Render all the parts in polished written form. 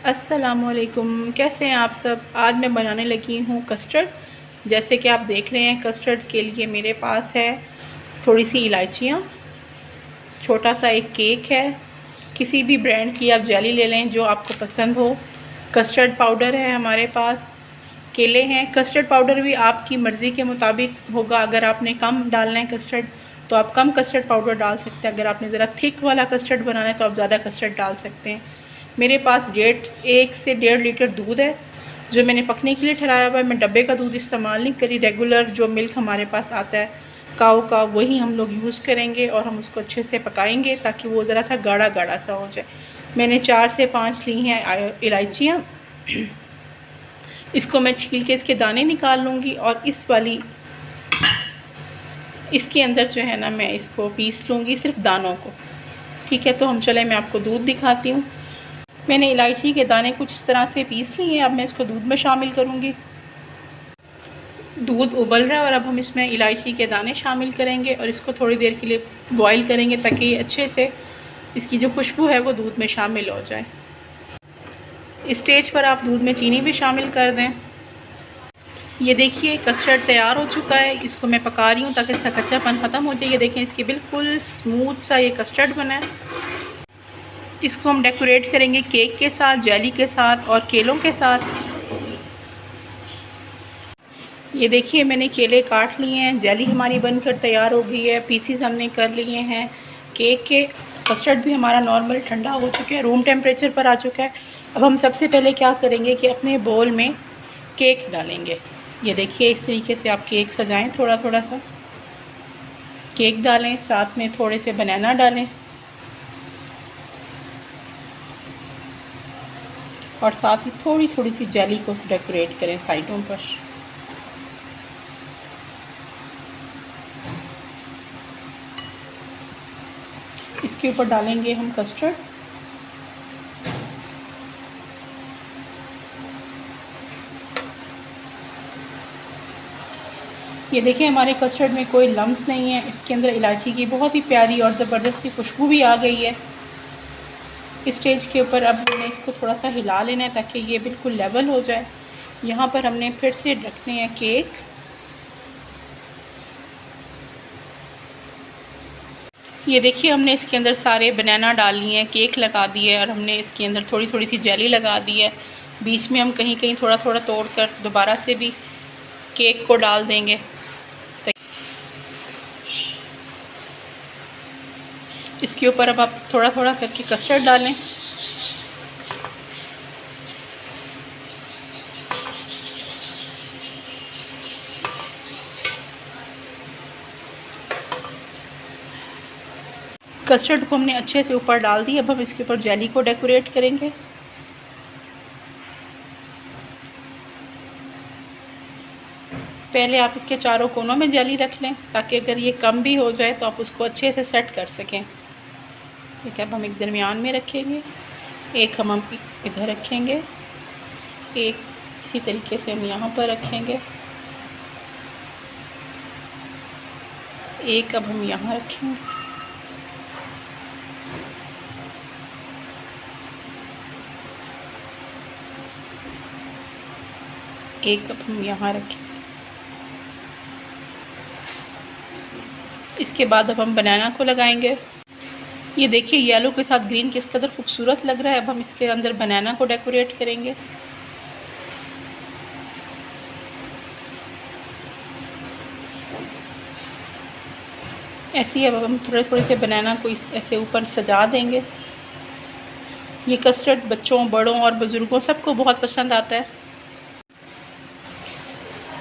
अस्सलामुअलैकुम, कैसे हैं आप सब। आज मैं बनाने लगी हूँ कस्टर्ड। जैसे कि आप देख रहे हैं, कस्टर्ड के लिए मेरे पास है थोड़ी सी इलायचियाँ, छोटा सा एक केक है, किसी भी ब्रांड की आप जेली ले लें जो आपको पसंद हो। कस्टर्ड पाउडर है हमारे पास, केले हैं। कस्टर्ड पाउडर भी आपकी मर्ज़ी के मुताबिक होगा। अगर आपने कम डालना है कस्टर्ड तो आप कम कस्टर्ड पाउडर डाल सकते हैं। अगर आपने ज़रा थिक वाला कस्टर्ड बनाना है तो आप ज़्यादा कस्टर्ड डाल सकते हैं। मेरे पास 1 से 1.5 लीटर दूध है जो मैंने पकने के लिए ठहराया हुआ है। मैं डब्बे का दूध इस्तेमाल नहीं करी, रेगुलर जो मिल्क हमारे पास आता है काऊ का वही हम लोग यूज़ करेंगे और हम उसको अच्छे से पकाएंगे ताकि वो ज़रा सा गाढ़ा गाढ़ा सा हो जाए। मैंने 4 से 5 ली हैं इलायचियाँ। इसको मैं छील के इसके दाने निकाल लूँगी और इसके अंदर जो है ना मैं इसको पीस लूँगी, सिर्फ दानों को। ठीक है, तो हम चले, मैं आपको दूध दिखाती हूँ। मैंने इलायची के दाने कुछ इस तरह से पीस लिए हैं। अब मैं इसको दूध में शामिल करूँगी। दूध उबल रहा है और अब हम इसमें इलायची के दाने शामिल करेंगे और इसको थोड़ी देर के लिए बॉईल करेंगे ताकि अच्छे से इसकी जो खुशबू है वो दूध में शामिल हो जाए। इस स्टेज पर आप दूध में चीनी भी शामिल कर दें। ये देखिए कस्टर्ड तैयार हो चुका है। इसको मैं पका रही हूँ ताकि इसका कच्चापन ख़त्म हो जाए। ये देखें, इसकी बिल्कुल स्मूथ सा ये कस्टर्ड बना है। इसको हम डेकोरेट करेंगे केक के साथ, जेली के साथ और केलों के साथ। ये देखिए मैंने केले काट लिए हैं, जेली हमारी बनकर तैयार हो गई है, पीसीज हमने कर लिए हैं केक के। कस्टर्ड भी हमारा नॉर्मल ठंडा हो चुका है, रूम टेम्परेचर पर आ चुका है। अब हम सबसे पहले क्या करेंगे कि अपने बोल में केक डालेंगे। ये देखिए इस तरीके से आप केक सजाएं, थोड़ा थोड़ा सा केक डालें, साथ में थोड़े से बनाना डालें और साथ ही थोड़ी थोड़ी सी जेली को डेकोरेट करें साइडों पर। इसके ऊपर डालेंगे हम कस्टर्ड। ये देखिए हमारे कस्टर्ड में कोई लम्स नहीं है। इसके अंदर इलायची की बहुत ही प्यारी और ज़बरदस्त सी खुशबू भी आ गई है। इस स्टेज के ऊपर अब हमने इसको थोड़ा सा हिला लेना है ताकि ये बिल्कुल लेवल हो जाए। यहाँ पर हमने फिर से रखने हैं केक। ये देखिए हमने इसके अंदर सारे बनाना डाल लिए हैं, केक लगा दिए और हमने इसके अंदर थोड़ी थोड़ी सी जेली लगा दी है। बीच में हम कहीं कहीं थोड़ा थोड़ा तोड़ कर दोबारा से भी केक को डाल देंगे। इसके ऊपर अब आप थोड़ा थोड़ा करके कस्टर्ड डालें। कस्टर्ड को हमने अच्छे से ऊपर डाल दी। अब हम इसके ऊपर जेली को डेकोरेट करेंगे। पहले आप इसके चारों कोनों में जेली रख लें ताकि अगर ये कम भी हो जाए तो आप उसको अच्छे से सेट कर सकें। ठीक है, अब हम एक दरमियान में रखेंगे, एक हम इधर रखेंगे, एक इसी तरीके से हम यहाँ पर रखेंगे, एक अब हम यहाँ रखेंगे, एक अब हम यहाँ रखेंगे। इसके बाद अब हम बनाना को लगाएंगे। ये देखिए येलो के साथ ग्रीन किस कदर खूबसूरत लग रहा है। अब हम इसके अंदर बनाना को डेकोरेट करेंगे। ऐसे ही अब हम थोड़े थोड़े से बनाना को ऐसे ऊपर सजा देंगे। ये कस्टर्ड बच्चों, बड़ों और बुज़ुर्गों सबको बहुत पसंद आता है।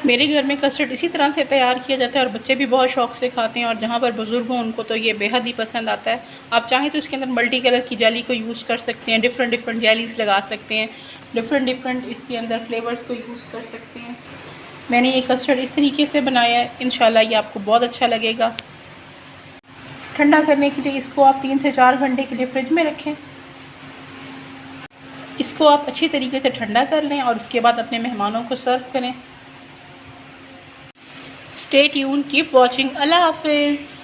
मेरे घर में कस्टर्ड इसी तरह से तैयार किया जाता है और बच्चे भी बहुत शौक़ से खाते हैं और जहाँ पर बुज़ुर्ग हों उनको तो ये बेहद ही पसंद आता है। आप चाहें तो इसके अंदर मल्टी कलर की जेली को यूज़ कर सकते हैं, डिफरेंट डिफरेंट जेलीज़ लगा सकते हैं, डिफरेंट इसके अंदर फ्लेवर्स को यूज़ कर सकते हैं। मैंने ये कस्टर्ड इस तरीके से बनाया है। इंशाल्लाह ये आपको बहुत अच्छा लगेगा। ठंडा करने के लिए इसको आप 3 से 4 घंटे के लिए फ्रिज में रखें। इसको आप अच्छी तरीके से ठंडा कर लें और उसके बाद अपने मेहमानों को सर्व करें। Stay tuned, keep watching. Allah Hafiz.